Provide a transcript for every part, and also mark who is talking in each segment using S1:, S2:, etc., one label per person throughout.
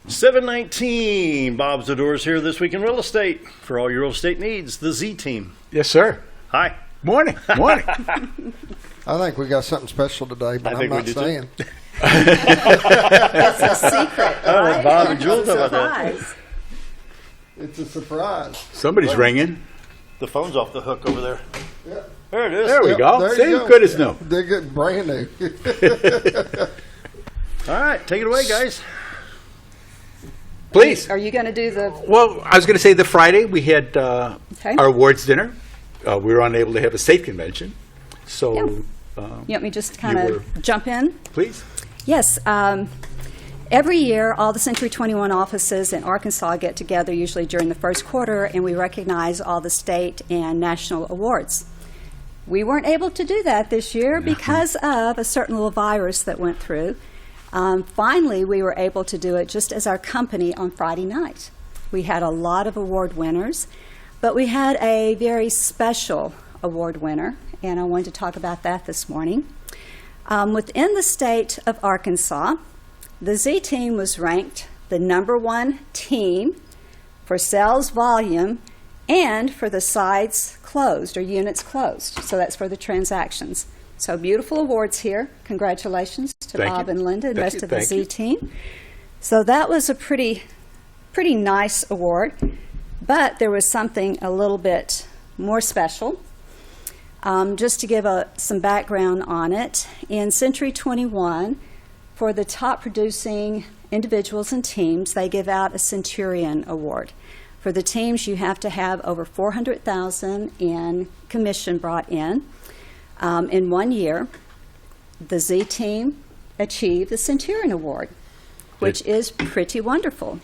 S1: 719. Bob Zdora is here this week in real estate for all your real estate needs. The Z team.
S2: Yes, sir.
S1: Hi.
S2: Morning. Morning.
S3: I think we got something special today, but I'm not saying.
S4: It's a secret.
S1: Right? Bob and Jewel talk about that.
S3: It's a surprise.
S2: Somebody's ringing.
S1: The phone's off the hook over there.
S3: Yeah.
S1: There it is.
S2: There we go.
S3: There
S2: Same
S3: you go.
S2: good as new.
S3: They're good, brand new.
S1: All right, take it away, guys.
S2: Please.
S4: Are you going to do the...
S2: Well, I was going to say the Friday we had
S4: Okay.
S2: our awards dinner. We were unable to have a state convention. So,
S4: You want me just to kind
S2: you
S4: of jump in?
S2: please.
S4: Yes. Every year, all the Century 21 offices in Arkansas get together, usually during the first quarter, and we recognize all the state and national awards. We weren't able to do that this year because of a certain little virus that went through. Finally, we were able to do it just as our company on Friday night. We had a lot of award winners, but we had a very special award winner, and I wanted to talk about that this morning. Within the state of Arkansas, the Z team was ranked the #1 team for sales volume and for the sides closed or units closed. So that's for the transactions. So beautiful awards here. Congratulations to
S2: Thank
S4: Bob
S2: you.
S4: and Linda and the
S2: Thank
S4: rest
S2: you.
S4: of the
S2: Thank
S4: Z
S2: you.
S4: team. So that was a pretty nice award, but there was something a little bit more special. Just to give some background on it, in Century 21, for the top producing individuals and teams, they give out a Centurion Award. For the teams, you have to have over $400,000 in commission brought in 1 year. The Z team achieved the Centurion Award, which is pretty wonderful.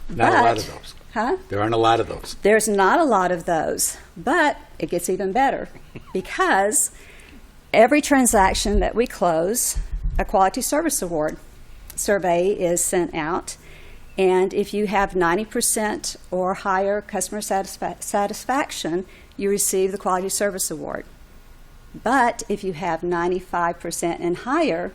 S2: Not a lot of those.
S4: Huh?
S2: There aren't a lot of those.
S4: There's not a lot of those, but it gets even better because every transaction that we close, a quality service award survey is sent out, and if you have 90% or higher customer satisfaction, you receive the quality service award. But if you have 95% and higher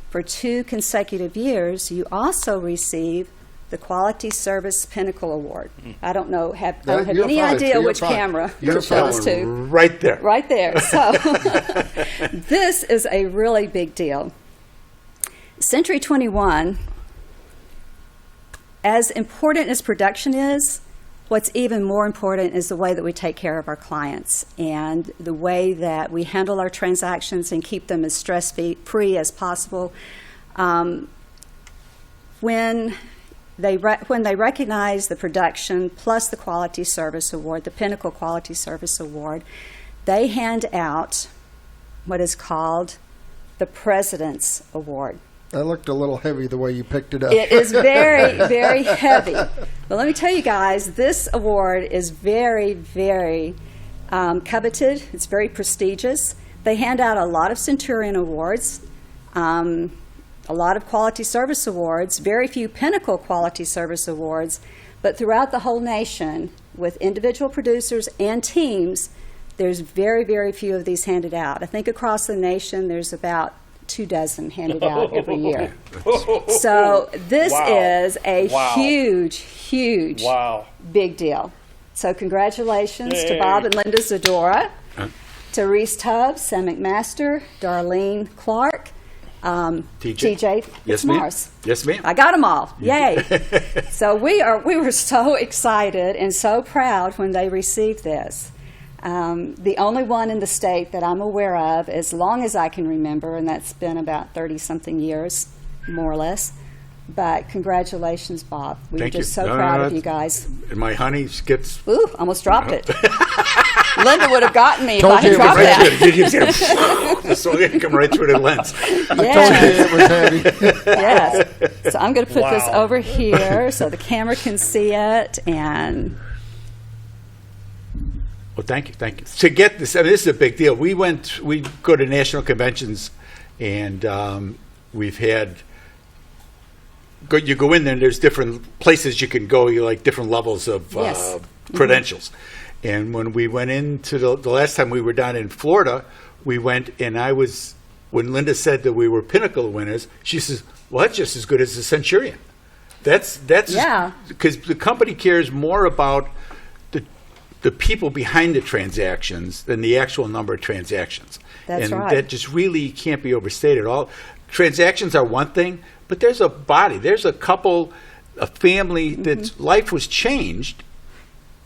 S4: for 2 consecutive years, you also receive the Quality Service Pinnacle Award. I don't know, I don't have any idea which camera it shows to.
S2: Right there.
S4: Right there. So this is a really big deal. Century 21, as important as production is, what's even more important is the way that we take care of our clients and the way that we handle our transactions and keep them as stress-free as possible. When they recognize the production plus the Quality Service Award, the Pinnacle Quality Service Award, they hand out what is called the President's Award.
S3: That looked a little heavy the way you picked it up.
S4: It is very, very heavy. But let me tell you guys, this award is very, very coveted. It's very prestigious. They hand out a lot of Centurion Awards, a lot of Quality Service Awards, very few Pinnacle Quality Service Awards, but throughout the whole nation, with individual producers and teams, there's very, very few of these handed out. I think across the nation, there's about 24 handed out every year. So this is a huge, huge, big deal. So congratulations to Bob and Linda Zdora, to Reese Tubbs, Sam McMaster, Darlene Clark, TJ
S2: Yes, ma'am.
S4: Mars.
S2: Yes, ma'am.
S4: I got them all. Yay. So we were so excited and so proud when they received this. The only one in the state that I'm aware of, as long as I can remember, and that's been about 30-something years, more or less. But congratulations, Bob. We were just so proud of you guys.
S2: And my honey gets...
S4: Ooh, almost dropped it. Linda would have gotten me if
S3: Told
S4: I had
S3: you it
S4: dropped
S3: was
S4: that.
S2: Just so it come right through the lens.
S4: Yes.
S3: It was heavy.
S4: Yes. So I'm going to put this over here so the camera can see it. And
S2: Well, thank you. To get this, I mean, this is a big deal. We go to national conventions, and we've had... You go in there, and there's different places you can go. You like different levels of credentials. And when we went into the last time we were down in Florida, we went, and when Linda said that we were Pinnacle winners, she says, well, that's just as good as the Centurion. That's
S4: Yeah.
S2: because the company cares more about the people behind the transactions than the actual number of transactions.
S4: That's
S2: and
S4: right.
S2: that just really can't be overstated. All transactions are one thing, but there's a body, there's a couple, a family that life was changed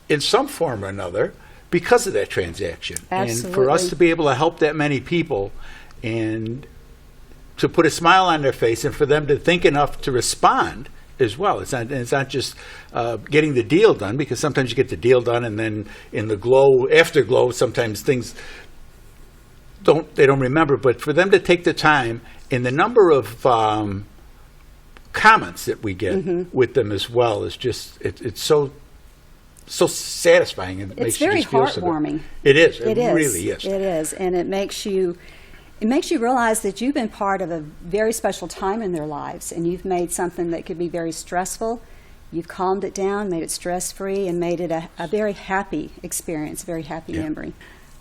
S2: in some form or another because of that transaction. And for us
S4: Absolutely.
S2: to be able to help that many people and to put a smile on their face and for them to think enough to respond as well. It's not just getting the deal done, because sometimes you get the deal done and then in the afterglow, sometimes things they don't remember. But for them to take the time, and the number of comments that we get with them as well is just it's so satisfying, and it
S4: It's
S2: makes you
S4: very
S2: just feel so good.
S4: heartwarming.
S2: It is.
S4: It is.
S2: Really is.
S4: It is, and it makes you realize that you've been part of a very special time in their lives, and you've made something that could be very stressful. You've calmed it down, made it stress-free, and made it a very happy experience, a very happy memory.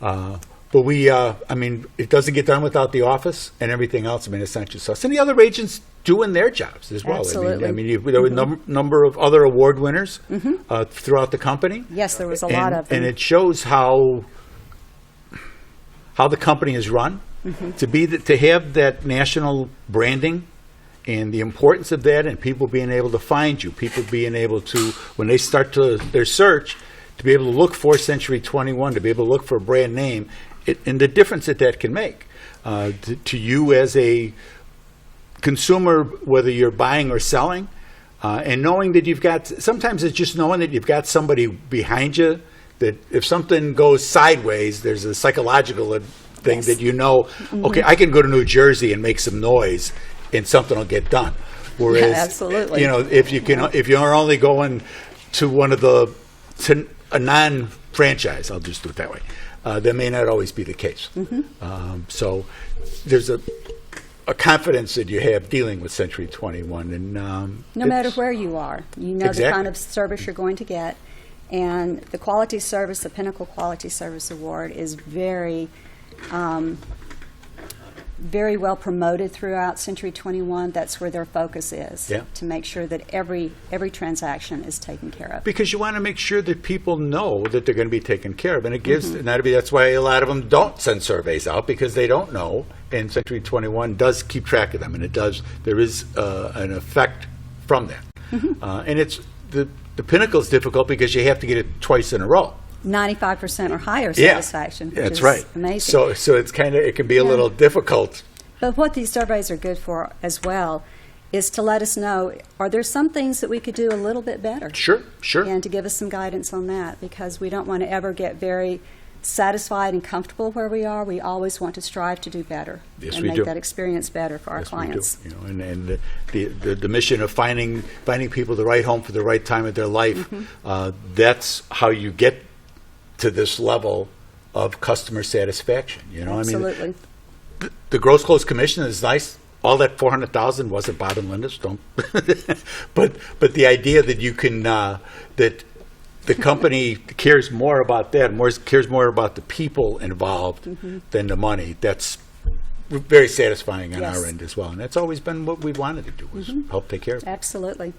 S2: But it doesn't get done without the office and everything else. I mean, it's not just us. And the other agents doing their jobs as well.
S4: Absolutely.
S2: There were a number of other award winners throughout the company.
S4: Yes, there was a lot of them.
S2: And it shows how the company is run. To have that national branding and the importance of that, and people being able to find you, people being able to, when they start their search, to be able to look for Century 21, to be able to look for a brand name, and the difference that can make to you as a consumer, whether you're buying or selling, and knowing that sometimes it's just knowing that you've got somebody behind you, that if something goes sideways, there's a psychological thing
S4: Yes.
S2: that okay, I can go to New Jersey and make some noise and something will get done. Whereas,
S4: absolutely.
S2: if you're only going to a non-franchise, I'll just do it that way, that may not always be the case. So there's a confidence that you have dealing with Century 21. And
S4: No matter where you are, you know the kind of service you're going to get. And the quality service, the Pinnacle Quality Service Award, is very well promoted throughout Century 21. That's where their focus is, to make sure that every transaction is taken care of.
S2: Because you want to make sure that people know that they're going to be taken care of. And it gives, that's why a lot of them don't send surveys out, because they don't know. And Century 21 does keep track of them, and there is an effect from that. And it's the Pinnacle is difficult because you have to get it twice in a row.
S4: 95% or higher satisfaction, which
S2: that's
S4: is
S2: right.
S4: amazing.
S2: So it's it can be a little difficult.
S4: But what these surveys are good for as well is to let us know, are there some things that we could do a little bit better?
S2: Sure.
S4: And to give us some guidance on that, because we don't want to ever get very satisfied and comfortable where we are. We always want to strive to do better and make that experience better for our clients.
S2: We do. And the mission of finding people the right home for the right time of their life, that's how you get to this level of customer satisfaction.
S4: Absolutely.
S2: The gross close commission is nice. All that $400,000 wasn't Bob and Linda's, but the idea that you can that the company cares more about that, cares more about the people involved than the money. That's very satisfying on our end as well, and that's always been what we wanted to do, was help take care of it.
S4: Absolutely.